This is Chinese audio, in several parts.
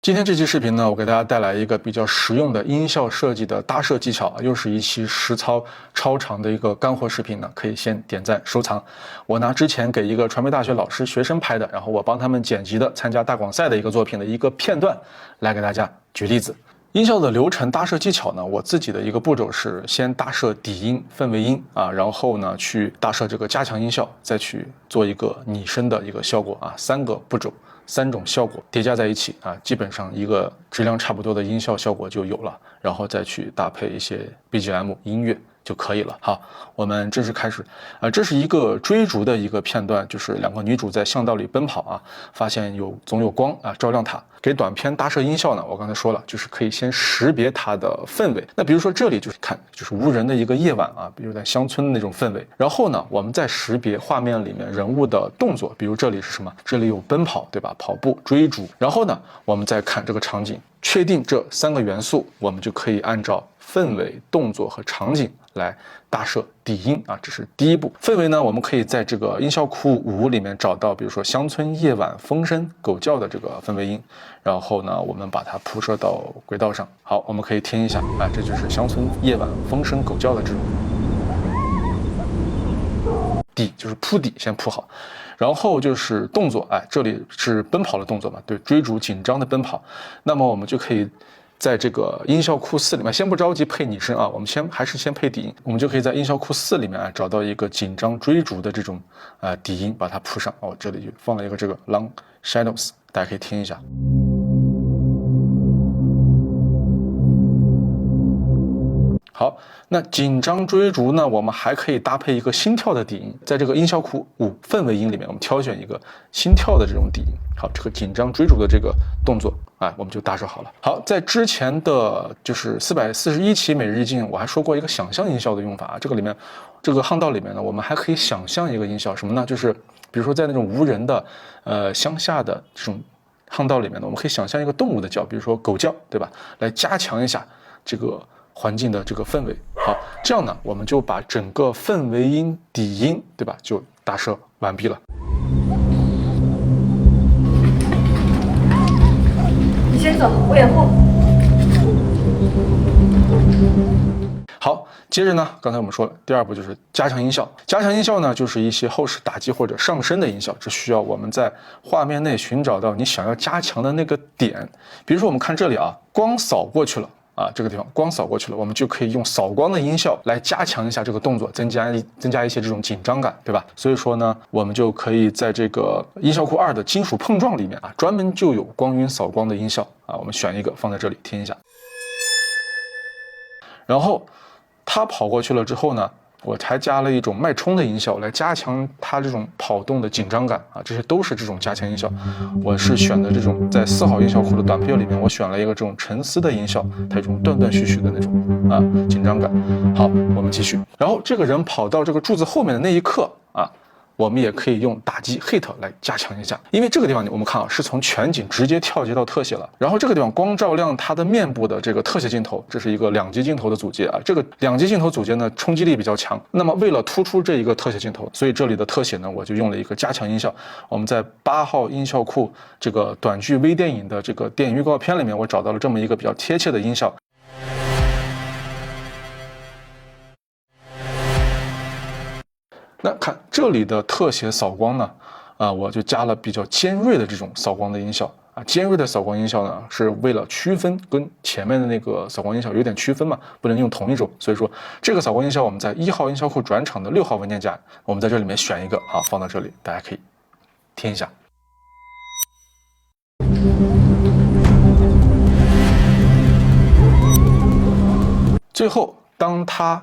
今天这期视频呢，我给大家带来一个比较实用的音效设计的搭设技巧，又是一期实操超长的一个干货视频呢，可以先点赞收藏。我拿之前给一个传媒大学老师学生拍的，然后我帮他们剪辑的参加大广赛的一个作品的一个片段来给大家举例子。音效的流程搭设技巧呢，我自己的一个步骤是先搭设底音、氛围音啊，然后呢去搭设这个加强音效，再去做一个拟声的一个效果啊，3个步骤。3种效果叠加在一起啊，基本上一个质量差不多的音效效果就有了，然后再去搭配一些 BGM 音乐就可以了。好，我们正式开始。这是一个追逐的一个片段，就是2个女主在巷道里奔跑啊，发现总有光啊照亮它。给短片搭设音效呢，我刚才说了，就是可以先识别它的氛围。那比如说这里就是无人的一个夜晚啊，比如在乡村的那种氛围。然后呢，我们再识别画面里面人物的动作，比如这里是什么？这里有奔跑，对吧？跑步、追逐。然后呢，我们再看这个场景，确定这3个元素，我们就可以按照氛围、动作和场景来搭设底音啊，这是第一步。氛围呢，我们可以在这个音效库5里面找到，比如说乡村夜晚风声狗叫的这个氛围音，然后呢，我们把它铺设到轨道上。好，我们可以听一下啊，这就是乡村夜晚风声狗叫的这种底，就是铺底先铺好。然后就是动作，这里是奔跑的动作嘛，对，追逐紧张的奔跑。那么我们就可以在这个音效库4里面，先不着急配拟声啊，我们还是先配底音，我们就可以在音效库4里面找到一个紧张追逐的这种底音，把它铺上。这里就放了一个这个 Long Shadows， 大家可以听一下。好，那紧张追逐呢，我们还可以搭配一个心跳的底音，在这个音效库5氛围音里面，我们挑选一个心跳的这种底音。好，这个紧张追逐的这个动作我们就搭设好了。好，在之前的就是441期每日一镜，我还说过一个想象音效的用法这个里面，这个巷道里面呢，我们还可以想象一个音效，什么呢？就是比如说在那种无人的乡下的这种巷道里面呢，我们可以想象一个动物的叫，比如说狗叫，对吧？来加强一下这个环境的这个氛围。好，这样呢，我们就把整个氛围音、底音，对吧，就搭设完毕了。你先走，我掩护。好，接着呢，刚才我们说了，第2步就是加强音效。加强音效呢，就是一些后视打击或者上升的音效，这需要我们在画面内寻找到你想要加强的那个点。比如说，我们看这里光扫过去了。这个地方光扫过去了，我们就可以用扫光的音效来加强一下这个动作，增加一些这种紧张感，对吧？所以说呢，我们就可以在这个音效库2的金属碰撞里面专门就有光晕扫光的音效我们选一个放在这里听一下。然后它跑过去了之后呢，我还加了一种脉冲的音效来加强它这种跑动的紧张感这些都是这种加强音效。我是选的这种在4号音效库的短配乐里面，我选了一个这种沉思的音效，它有一种断断续续的那种紧张感。好，我们继续。然后这个人跑到这个柱子后面的那一刻我们也可以用打击 hit 来加强一下，因为这个地方我们看是从全景直接跳接到特写了，然后这个地方光照亮它的面部的这个特写镜头，这是一个2级镜头的组接这个2级镜头组接呢冲击力比较强，那么为了突出这一个特写镜头，所以这里的特写呢我就用了一个加强音效。我们在8号音效库这个短剧微电影的这个电影预告片里面，我找到了这么一个比较贴切的音效。那看这里的特写扫光呢，我就加了比较尖锐的这种扫光的音效尖锐的扫光音效呢，是为了区分跟前面的那个扫光音效有点区分嘛，不能用同一种，所以说这个扫光音效我们在1号音效库转场的6号文件夹，我们在这里面选一个放到这里，大家可以听一下。最后，当他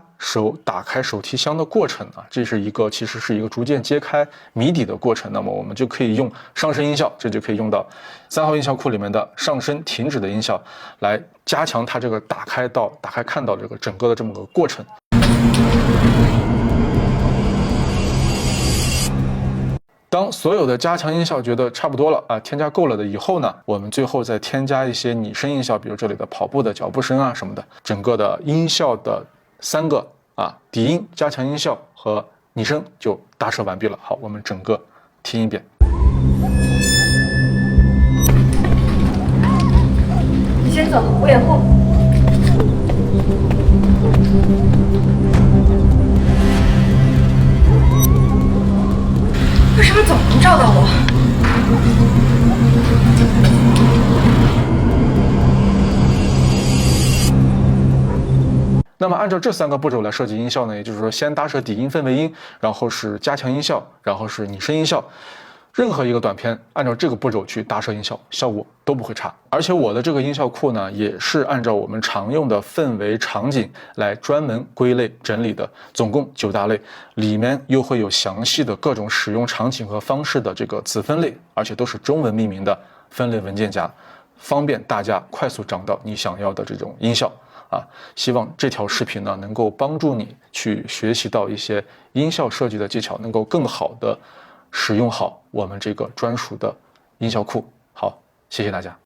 打开手提箱的过程这是其实是一个逐渐揭开谜底的过程。那么我们就可以用上升音效，这就可以用到3号音效库里面的上升停止的音效，来加强它这个打开看到这个整个的这么个过程。当所有的加强音效觉得差不多了添加够了的以后呢，我们最后再添加一些拟声音效，比如这里的跑步的脚步声什么的，整个的音效的3个底音、加强音效和拟声就搭设完毕了。好，我们整个听一遍。先走，我掩护。为什么总能照到我？那么按照这3个步骤来设计音效呢，也就是说，先搭设底音氛围音，然后是加强音效，然后是拟声音效。任何一个短片按照这个步骤去搭设音效，效果都不会差。而且我的这个音效库呢，也是按照我们常用的氛围场景来专门归类整理的，总共9大类，里面又会有详细的各种使用场景和方式的这个子分类，而且都是中文命名的分类文件夹，方便大家快速找到你想要的这种音效。希望这条视频呢能够帮助你去学习到一些音效设计的技巧，能够更好的使用好我们这个专属的音效库。好，谢谢大家。